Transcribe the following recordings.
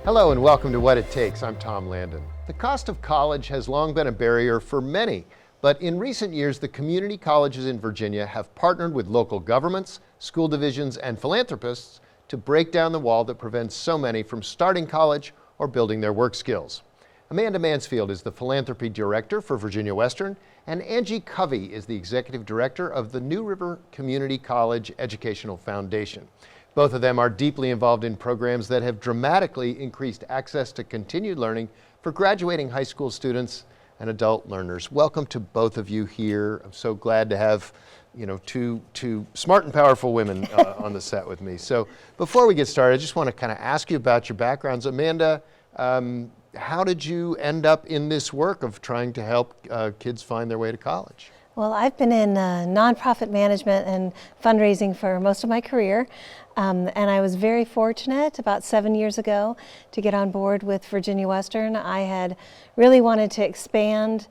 Hello and welcome to What It Takes. I'm Tom Landon. The cost of college has long been a barrier for many, but in recent years, the community colleges in Virginia have partnered with local governments, school divisions, and philanthropists to break down the wall that prevents so many from starting college or building their work skills. Amanda Mansfield is the Philanthropy Director for Virginia Western, and Angie Covey is the Executive Director of the New River Community College Educational Foundation. Both of them are deeply involved in programs that have dramatically increased access to continued learning for graduating high school students and adult learners. Welcome to both of you here. I'm so glad to have, two smart and powerful women on the set with me. So before we get started, I just want to kind of ask you about your backgrounds. Amanda, how did you end up in this work of trying to help kids find their way to college? Well, I've been in nonprofit management and fundraising for most of my career, and I was very fortunate about 7 years ago to get on board with Virginia Western. I had really wanted to expand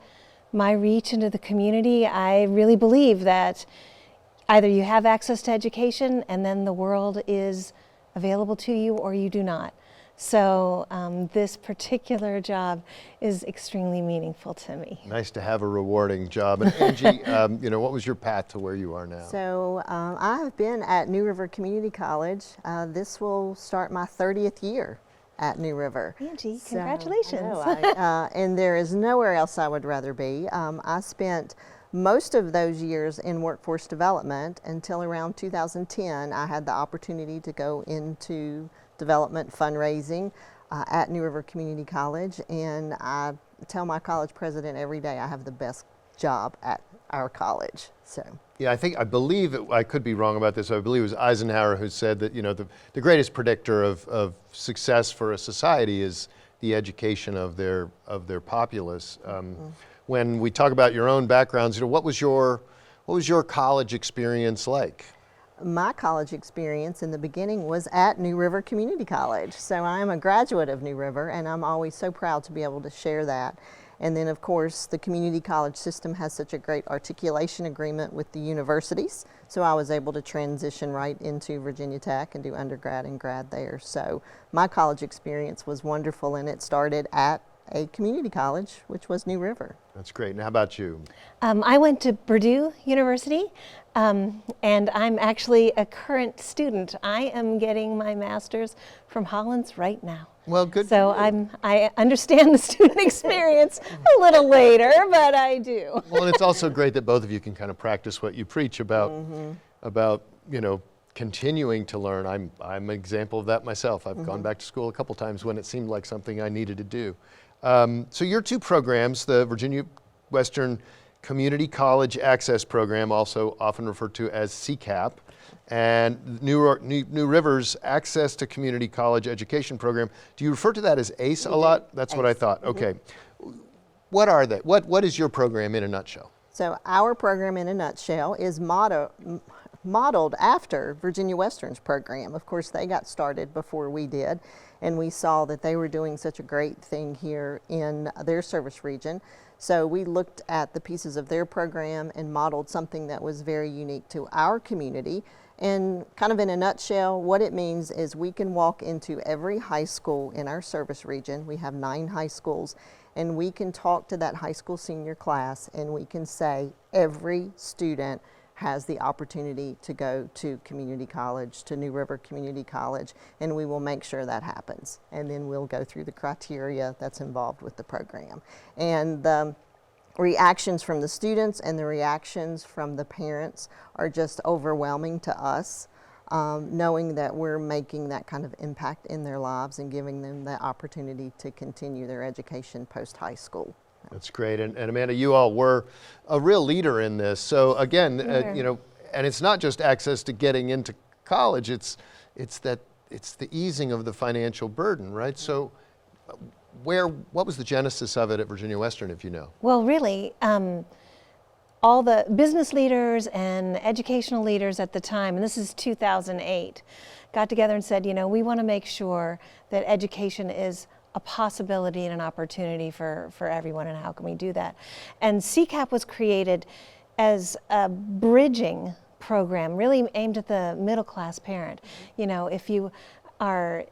my reach into the community. I really believe that either you have access to education and then the world is available to you, or you do not. So this particular job is extremely meaningful to me. Nice to have a rewarding job. And Angie, what was your path to where you are now? So I've been at New River Community College. This will start my 30th year at New River. Angie, congratulations. And there is nowhere else I would rather be. I spent most of those years in workforce development until around 2010. I had the opportunity to go into development fundraising at New River Community College, and I tell my college president every day I have the best job at our college. So yeah, I believe I could be wrong about this. I believe it was Eisenhower who said that the greatest predictor of success for a society is the education of their populace. When we talk about your own backgrounds, what was your college experience like? My college experience in the beginning was at New River Community College. So I am a graduate of New River, and I'm always so proud to be able to share that. And then of course the community college system has such a great articulation agreement with the universities. So I was able to transition right into Virginia Tech and do undergrad and grad there. So my college experience was wonderful, and it started at a community college, which was New River. That's great. And how about you? I went to Purdue University, and I'm actually a current student. I am getting my master's from Hollins right now. Well, good. So I understand the student experience a little later, but I do. Well, and it's also great that both of you can kind of practice what you preach about, continuing to learn. I'm an example of that myself. I've gone back to school a couple times when it seemed like something I needed to do. So your two programs, the Virginia Western Community College Access Program, also often referred to as CCAP, and New River's Access to Community College Education Program. Do you refer to that as ACE a lot? That's ACE. What I thought. Okay. What are they? What is your program in a nutshell? So our program in a nutshell is modeled after Virginia Western's program. Of course, they got started before we did, and we saw that they were doing such a great thing here in their service region. So we looked at the pieces of their program and modeled something that was very unique to our community. And kind of in a nutshell, what it means is we can walk into every high school in our service region. We have 9 high schools, and we can talk to that high school senior class, and we can say every student has the opportunity to go to community college, to New River Community College, and we will make sure that happens. And then we'll go through the criteria that's involved with the program. And the reactions from the students and the reactions from the parents are just overwhelming to us, knowing that we're making that kind of impact in their lives and giving them the opportunity to continue their education post-high school. That's great. And Amanda, you all were a real leader in this. So again, and it's not just access to getting into college, it's the easing of the financial burden, right? So what was the genesis of it at Virginia Western, if you know? Well, really, all the business leaders and educational leaders at the time, and this is 2008, got together and said, we want to make sure that education is a possibility and an opportunity for everyone, and how can we do that? And CCAP was created as a bridging program, really aimed at the middle class parent. If you are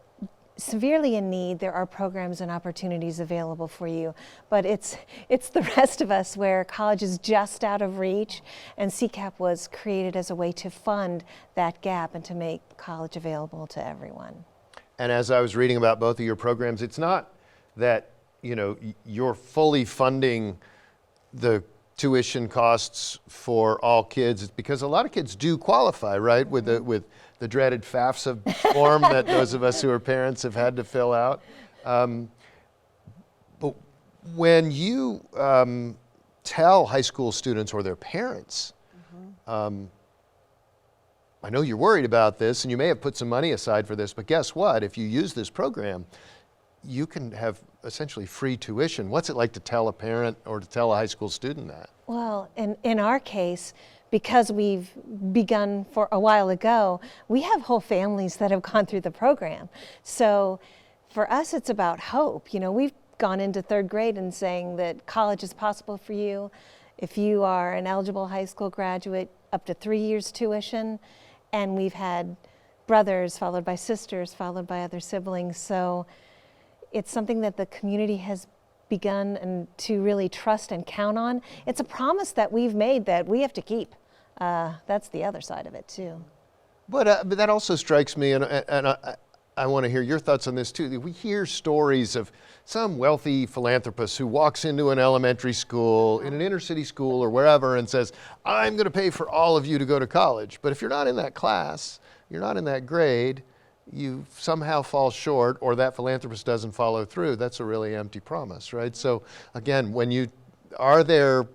severely in need, there are programs and opportunities available for you. But it's the rest of us where college is just out of reach, and CCAP was created as a way to fund that gap and to make college available to everyone. And as I was reading about both of your programs, it's not that, you know, you're fully funding the tuition costs for all kids. It's because a lot of kids do qualify, right, with the dreaded FAFSA form that those of us who are parents have had to fill out. But when you tell high school students or their parents, I know you're worried about this and you may have put some money aside for this, but guess what? If you use this program, you can have essentially free tuition. What's it like to tell a parent or to tell a high school student that? Well, in our case, because we've begun for a while ago, we have whole families that have gone through the program. So for us, it's about hope. You know, we've gone into third grade and saying that college is possible for you. If you are an eligible high school graduate, up to 3 years tuition. And we've had brothers followed by sisters, followed by other siblings. So it's something that the community has begun and to really trust and count on. It's a promise that we've made that we have to keep. That's the other side of it too. But that also strikes me, and I want to hear your thoughts on this too. We hear stories of some wealthy philanthropist who walks into an elementary school, in an inner city school or wherever, and says, I'm going to pay for all of you to go to college. But if you're not in that class, you're not in that grade, you somehow fall short, or that philanthropist doesn't follow through. That's a really empty promise, right? So again, are there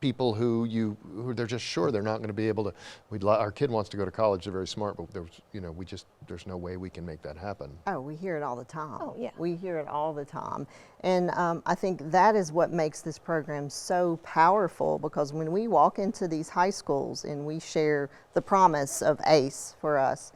people who they're just sure they're not going to be able to, our kid wants to go to college, they're very smart, but there's no way we can make that happen. Oh, we hear it all the time. Oh, yeah. We hear it all the time. And I think that is what makes this program so powerful, because when we walk into these high schools and we share the promise of ACE for us,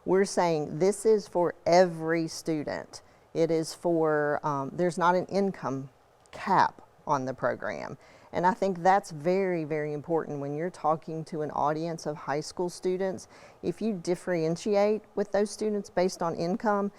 we're saying this is for every student. It is for, there's not an income cap on the program. And I think that's very, very important when you're talking to an audience of high school students. If you differentiate with those students based on income,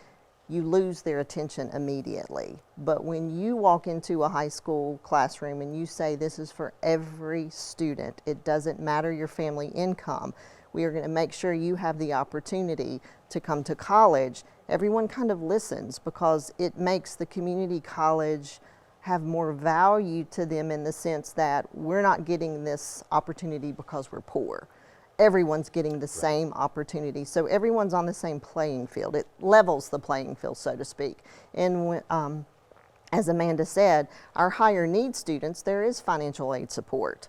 you lose their attention immediately. But when you walk into a high school classroom and you say this is for every student, it doesn't matter your family income, we are going to make sure you have the opportunity to come to college, everyone kind of listens, because it makes the community college have more value to them, in the sense that we're not getting this opportunity because we're poor. Everyone's getting the same opportunity. So everyone's on the same playing field. It levels the playing field, so to speak. And as Amanda said, our higher need students, there is financial aid support,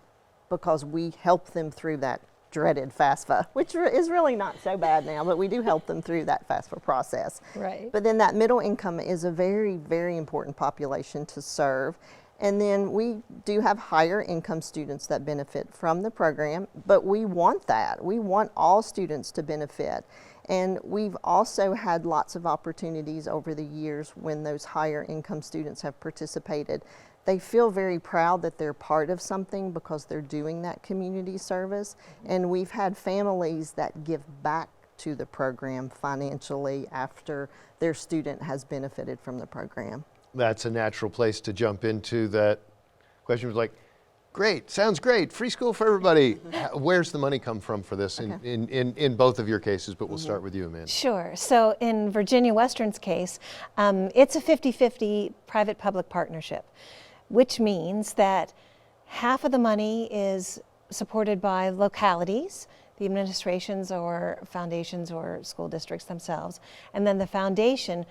because we help them through that dreaded FAFSA, which is really not so bad now, but we do help them through that FAFSA process. Right. But then that middle income is a very, very important population to serve. And then we do have higher income students that benefit from the program, but we want that. We want all students to benefit. And we've also had lots of opportunities over the years when those higher income students have participated. They feel very proud that they're part of something because they're doing that community service. And we've had families that give back to the program financially after their student has benefited from the program. That's a natural place to jump into. That question was like, great, sounds great, free school for everybody. Where's the money come from for this in both of your cases, but we'll start with you, Amanda. Sure. So in Virginia Western's case, it's a 50-50 private-public partnership, which means that half of the money is supported by localities, the administrations or foundations or school districts themselves, and then the foundation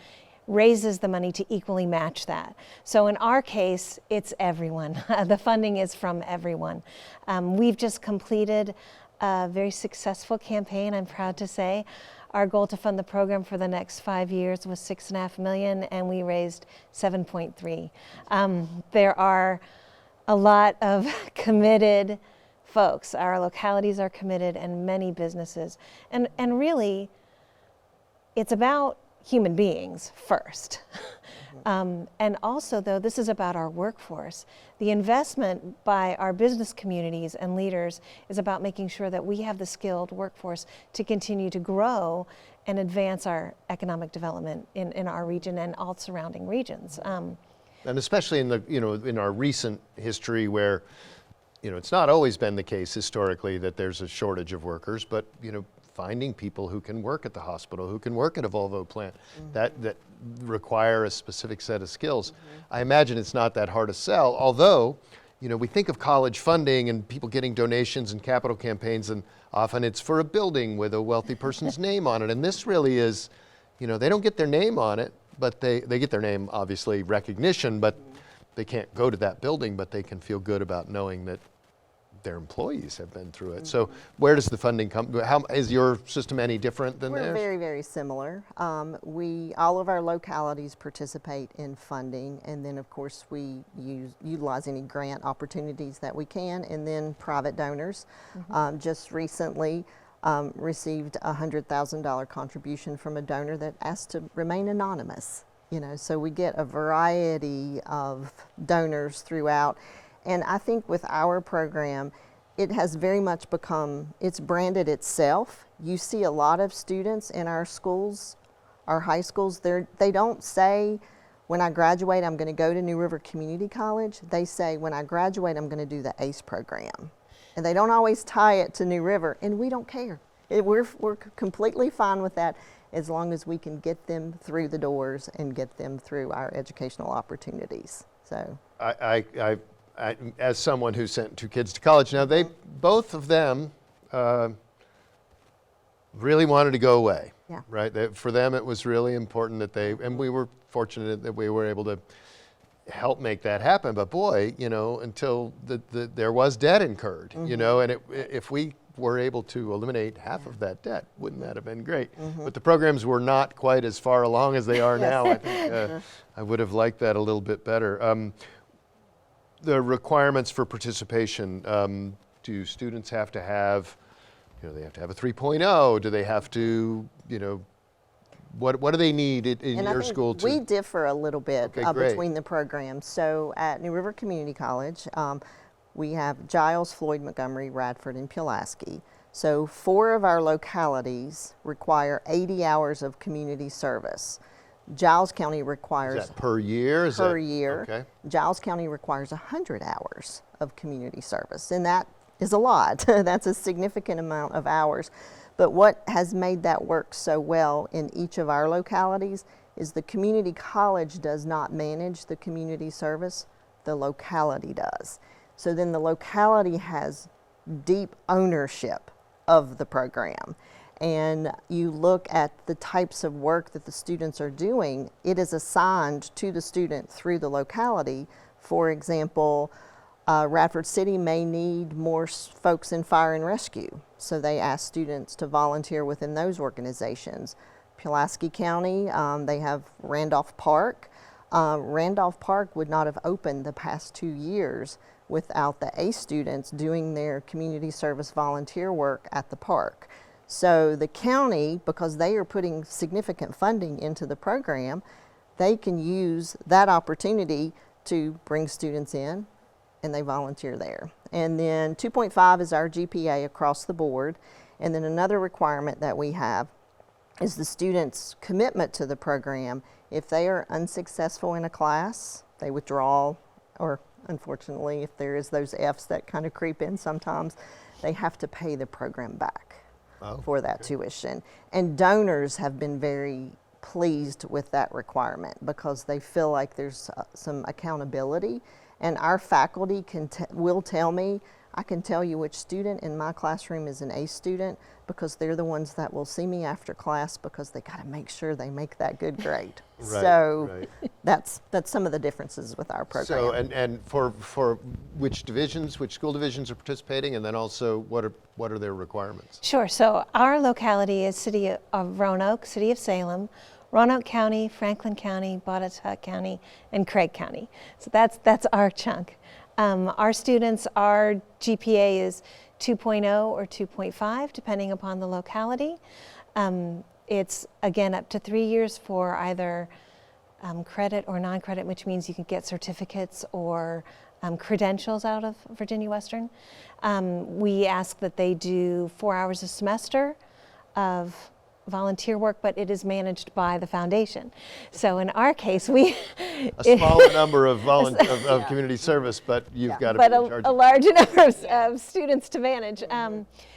raises the money to equally match that. So in our case, it's everyone. The funding is from everyone. We've just completed a very successful campaign, I'm proud to say. Our goal to fund the program for the next 5 years was $6.5 million, and we raised 7.3. There are a lot of committed folks. Our localities are committed, and many businesses. And really, it's about human beings first. And also, though, this is about our workforce. The investment by our business communities and leaders is about making sure that we have the skilled workforce to continue to grow and advance our economic development in our region and all surrounding regions. And especially in the, in our recent history where, it's not always been the case historically that there's a shortage of workers, but, finding people who can work at the hospital, who can work at a Volvo plant, that require a specific set of skills. I imagine it's not that hard to sell, although, we think of college funding and people getting donations and capital campaigns, and often it's for a building with a wealthy person's name on it. And this really is, they don't get their name on it, but they get their name, obviously, recognition, but they can't go to that building, but they can feel good about knowing that their employees have been through it. So where does the funding come? How is your system any different than theirs? We're very, very similar. All of our localities participate in funding, and then of course we utilize any grant opportunities that we can, and then private donors. Just recently received a $100,000 contribution from a donor that asked to remain anonymous. So we get a variety of donors throughout. And I think with our program, it has very much it's branded itself. You see a lot of students in our schools, our high schools, they don't say, when I graduate, I'm going to go to New River Community College. They say, when I graduate, I'm going to do the ACE program. And they don't always tie it to New River, and we don't care. We're completely fine with that as long as we can get them through the doors and get them through our educational opportunities. So as someone who sent 2 kids to college, now both of them really wanted to go away, right? For them, it was really important that and we were fortunate that we were able to help make that happen. But boy, until there was debt incurred, and if we were able to eliminate half of that debt, wouldn't that have been great? But the programs were not quite as far along as they are now. I think I would have liked that a little bit better. The requirements for participation, do students have to have, they have to have a 3.0? Do they have to, what do they need in your school? We differ a little bit Okay, between the programs. So at New River Community College, we have Giles, Floyd, Montgomery, Radford, and Pulaski. So 4 of our localities require 80 hours of community service. Giles County requires... Is that per year? Per year. Okay. Giles County requires 100 hours of community service, and that is a lot. That's a significant amount of hours. But what has made that work so well in each of our localities is the community college does not manage the community service, the locality does. So then the locality has deep ownership of the program. And you look at the types of work that the students are doing, it is assigned to the student through the locality. For example, Radford City may need more folks in fire and rescue, so they ask students to volunteer within those organizations. Pulaski County, they have Randolph Park. Randolph Park would not have opened the past 2 years without the ACE students doing their community service volunteer work at the park. So the county, because they are putting significant funding into the program, they can use that opportunity to bring students in, and they volunteer there. And then 2.5 is our GPA across the board. And then another requirement that we have is the students' commitment to the program. If they are unsuccessful in a class, they withdraw, or unfortunately, if there is those Fs that kind of creep in sometimes, they have to pay the program back for that tuition. And donors have been very pleased with that requirement because they feel like there's some accountability. And our faculty will tell me, I can tell you which student in my classroom is an A student because they're the ones that will see me after class because they got to make sure they make that good grade. Right. That's some of the differences with our program. So and for which school divisions are participating, and then also what are their requirements? Sure. So our locality is City of Roanoke, City of Salem, Roanoke County, Franklin County, Botetourt County, and Craig County. So that's our chunk. Our students, our GPA is 2.0 or 2.5, depending upon the locality. It's, again, up to 3 years for either credit or non-credit, which means you can get certificates or credentials out of Virginia Western. We ask that they do 4 hours a semester of volunteer work, but it is managed by the foundation. So in our case, we A smaller number of community service, but you've got to be in charge a of large number of students to manage.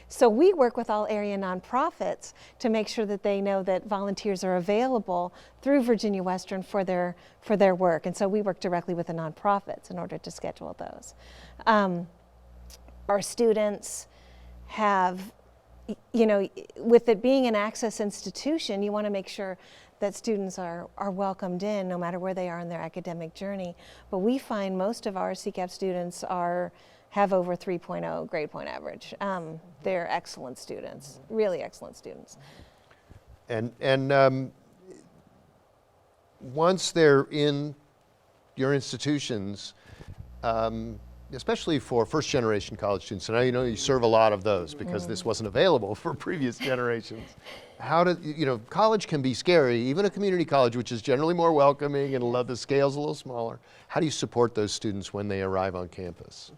So we work with all area nonprofits to make sure that they know that volunteers are available through Virginia Western for their work. And so we work directly with the nonprofits in order to schedule those. Our students have, you know, with it being an access institution, you want to make sure that students are welcomed in no matter where they are in their academic journey. But we find most of our CCAP students have over 3.0 grade point average. They're excellent students, really excellent students. And once they're in your institutions, especially for first generation college students, and I know you serve a lot of those because this wasn't available for previous generations. College can be scary, even a community college, which is generally more welcoming and the scale's a little smaller. How do you support those students when they arrive on campus?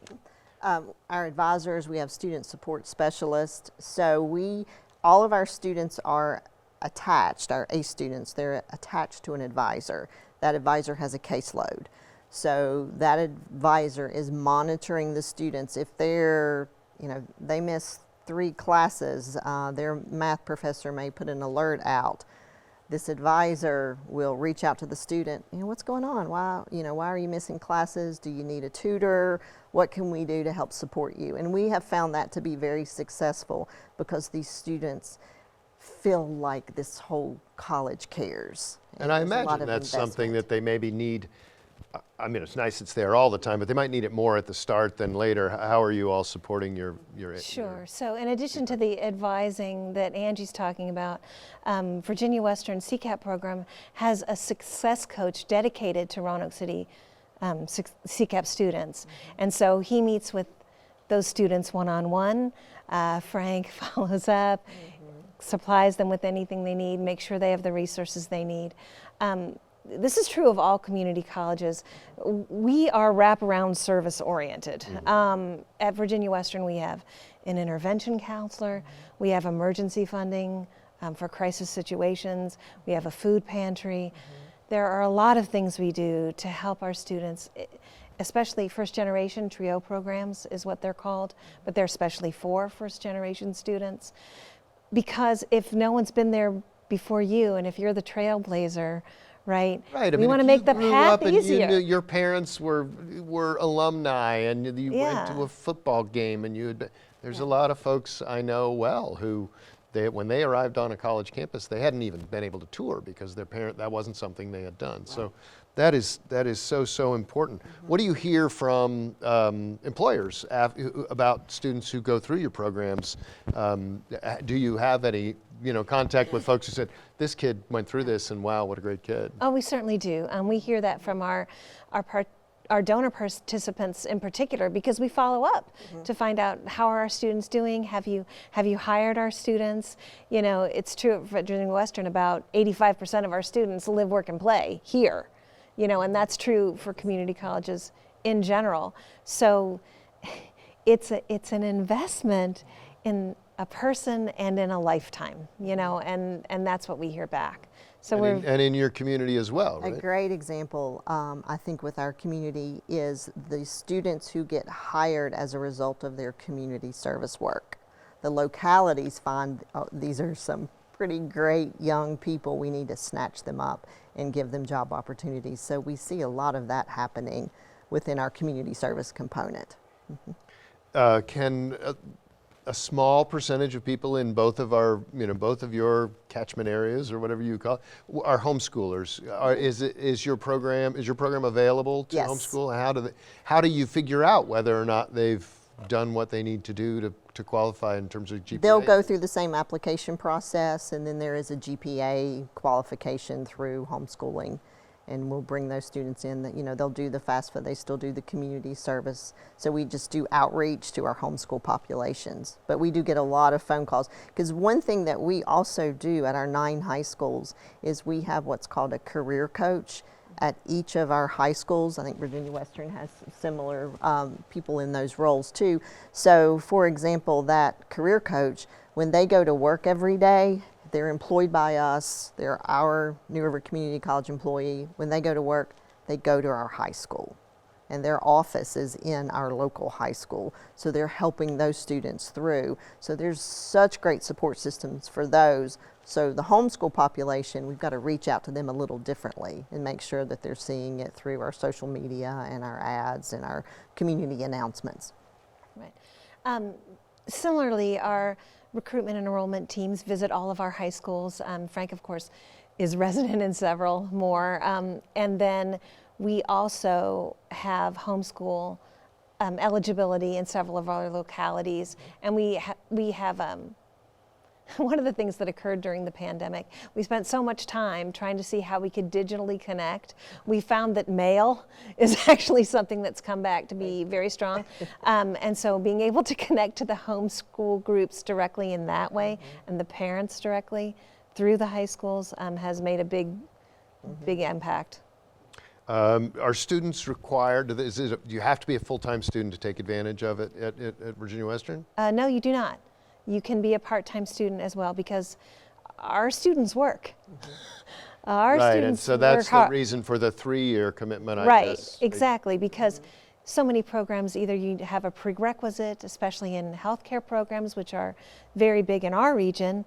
Our advisors, we have student support specialists. So all of our students are attached, our ACE students, they're attached to an advisor. That advisor has a caseload. So that advisor is monitoring the students. If they miss 3 classes, their math professor may put an alert out. This advisor will reach out to the student, what's going on? Why are you missing classes? Do you need a tutor? What can we do to help support you? And we have found that to be very successful because these students feel like this whole college cares. And I imagine that's something that they maybe need. I mean, it's nice it's there all the time, but they might need it more at the start than later. How are you all supporting your Sure. So in addition to the advising that Angie's talking about, Virginia Western CCAP program has a success coach dedicated to Roanoke City CCAP students. And so he meets with those students one-on-one. Frank follows up, supplies them with anything they need, make sure they have the resources they need. This is true of all community colleges. We are wraparound service oriented. At Virginia Western, we have an intervention counselor, we have emergency funding for crisis situations, we have a food pantry. There are a lot of things we do to help our students, especially first generation TRIO programs is what they're called, but they're especially for first generation students. Because if no one's been there before you, and if you're the trailblazer, right? Right. We want to make the path easier. And your parents were alumni, and you went to a football game, and there's a lot of folks I know well who, when they arrived on a college campus, they hadn't even been able to tour because that wasn't something they had done. Right. So that is so important. What do you hear from employers about students who go through your programs? Do you have any contact with folks who said, this kid went through this and wow, what a great kid? Oh, we certainly do. We hear that from our donor participants in particular, because we follow up to find out how are our students doing. Have you hired our students? It's true at Virginia Western, about 85% of our students live, work, and play here. And that's true for community colleges in general. So it's an investment in a person and in a lifetime, and that's what we hear back. So and in your community as well, right? A great example, I think, with our community is the students who get hired as a result of their community service work. The localities find these are some pretty great young people. We need to snatch them up and give them job opportunities. So we see a lot of that happening within our community service component. Can a small percentage of people in both of your catchment areas, or whatever you call it, are homeschoolers? Is your program available to homeschool? How do you figure out whether or not they've done what they need to do to qualify in terms of GPA? They'll go through the same application process, and then there is a GPA qualification through homeschooling. and we'll bring those students in that, they'll do the FAFSA, they still do the community service. So we just do outreach to our homeschool populations. But we do get a lot of phone calls, because one thing that we also do at our 9 high schools is we have what's called a career coach at each of our high schools. I think Virginia Western has similar people in those roles too. So for example, that career coach, when they go to work every day, they're employed by us, they're our New River Community College employee. When they go to work, they go to our high school, and their office is in our local high school. So they're helping those students through. So there's such great support systems for those. So the homeschool population, we've got to reach out to them a little differently and make sure that they're seeing it through our social media and our ads and our community announcements. Right. Similarly, our recruitment and enrollment teams visit all of our high schools. Frank, of course, is resident in several more. And then we also have homeschool eligibility in several of our localities. And we have one of the things that occurred during the pandemic, we spent so much time trying to see how we could digitally connect. We found that mail is actually something that's come back to be very strong. And so being able to connect to the homeschool groups directly in that way, and the parents directly through the high schools has made a big impact. Are students required, do you have to be a full-time student to take advantage of it at Virginia Western? No, you do not. You can be a part-time student as well, because our students work. Our right, students and so that's work hard. the reason for the 3-year commitment, I right, guess. exactly, because so many programs, either you have a prerequisite, especially in healthcare programs, which are very big in our region.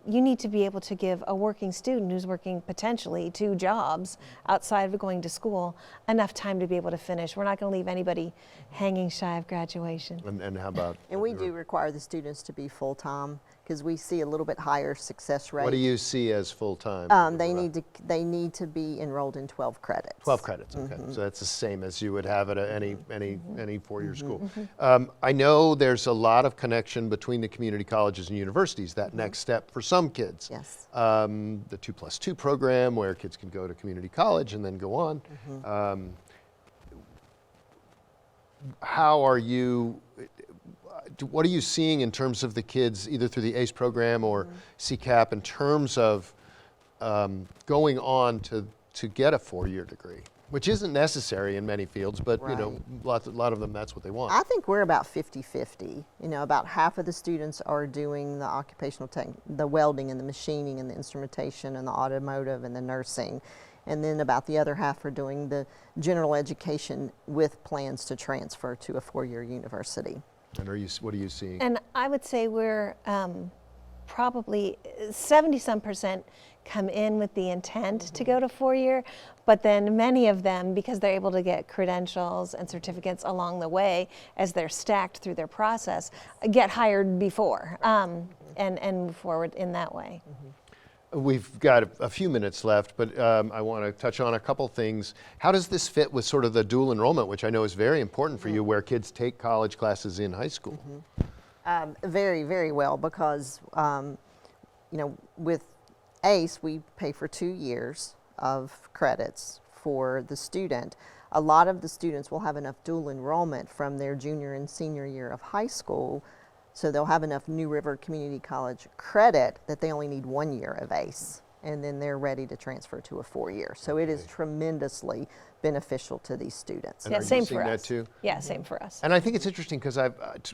You need to be able to give a working student who's working potentially 2 jobs outside of going to school enough time to be able to finish. We're not going to leave anybody hanging shy of graduation. And how about? And we do require the students to be full-time, because we see a little bit higher success rate. What do you see as full-time? They need to be enrolled in 12 credits. 12 credits, okay. So that's the same as you would have at any 4-year school. I know there's a lot of connection between the community colleges and universities, that next step for some kids. Yes. The 2+2 program, where kids can go to community college and then go on. How are you, what are you seeing in terms of the kids, either through the ACE program or CCAP, in terms of going on to get a 4-year degree, which isn't necessary in many fields, but Right. a lot of them, that's what they want. I think we're about 50-50. About half of the students are doing the occupational the welding and the machining and the instrumentation and the automotive and the nursing. And then about the other half are doing the general education with plans to transfer to a 4-year university. And what are you seeing? And I would say we're probably 70-some% come in with the intent to go to 4-year, but then many of them, because they're able to get credentials and certificates along the way as they're stacked through their process, get hired before and move forward in that way. We've got a few minutes left, but I want to touch on a couple things. How does this fit with sort of the dual enrollment, which I know is very important for you, where kids take college classes in high school? Very, very well, because with ACE, we pay for 2 years of credits for the student. A lot of the students will have enough dual enrollment from their junior and senior year of high school, so they'll have enough New River Community College credit that they only need 1 year of ACE, and then they're ready to transfer to a 4-year. So it is tremendously beneficial to these students. And Yeah, are you same seeing for that us. too? Yeah, same for us. And I think it's interesting because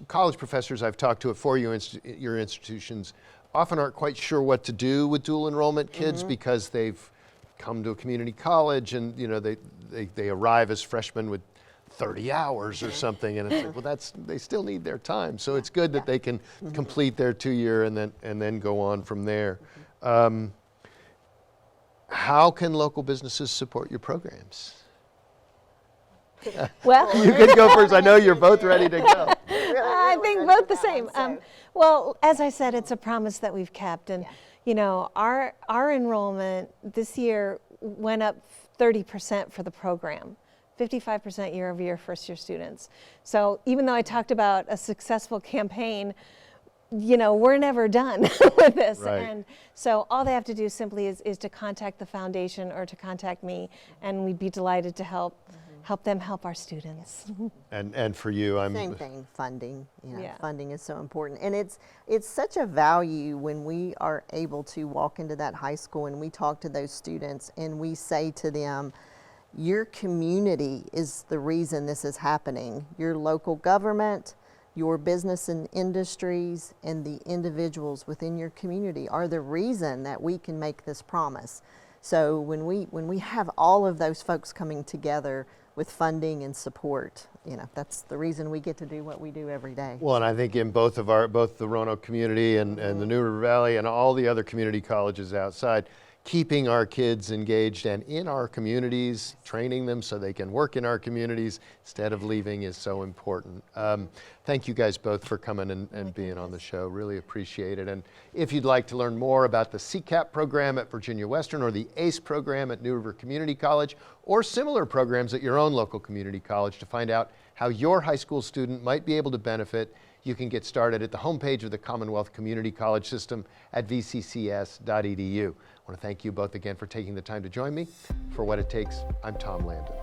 college professors I've talked to at 4-year your institutions often aren't quite sure what to do with dual enrollment kids because they've come to a community college and they arrive as freshmen with 30 hours or something, and it's like, well, they still need their time. So it's good that they can complete their 2-year and then go on from there. How can local businesses support your programs? Well, You can go first. I know you're both ready to go. I think both the same. Well, as I said, it's a promise that we've kept, and our enrollment this year went up 30% for the program. 55% year over year first-year students. So even though I talked about a successful campaign, you know, we're never done with this. Right. And so all they have to do simply is to contact the foundation or to contact me, and we'd be delighted to help them help our students. And for you, Same thing, funding. You know, Yeah. funding is so important, and it's such a value when we are able to walk into that high school and we talk to those students and we say to them, your community is the reason this is happening. Your local government, your business and industries, and the individuals within your community are the reason that we can make this promise. So when we have all of those folks coming together with funding and support, you know, that's the reason we get to do what we do every day. Well, and I think in both the Roanoke community and the New River Valley and all the other community colleges outside, keeping our kids engaged and in our communities, training them so they can work in our communities instead of leaving is so important. Thank you guys both for coming and being on the show. Really appreciate it. And if you'd like to learn more about the CCAP program at Virginia Western or the ACE program at New River Community College or similar programs at your own local community college to find out how your high school student might be able to benefit, you can get started at the homepage of the Commonwealth Community College System at vccs.edu. I want to thank you both again for taking the time to join me. For What It Takes, I'm Tom Landon.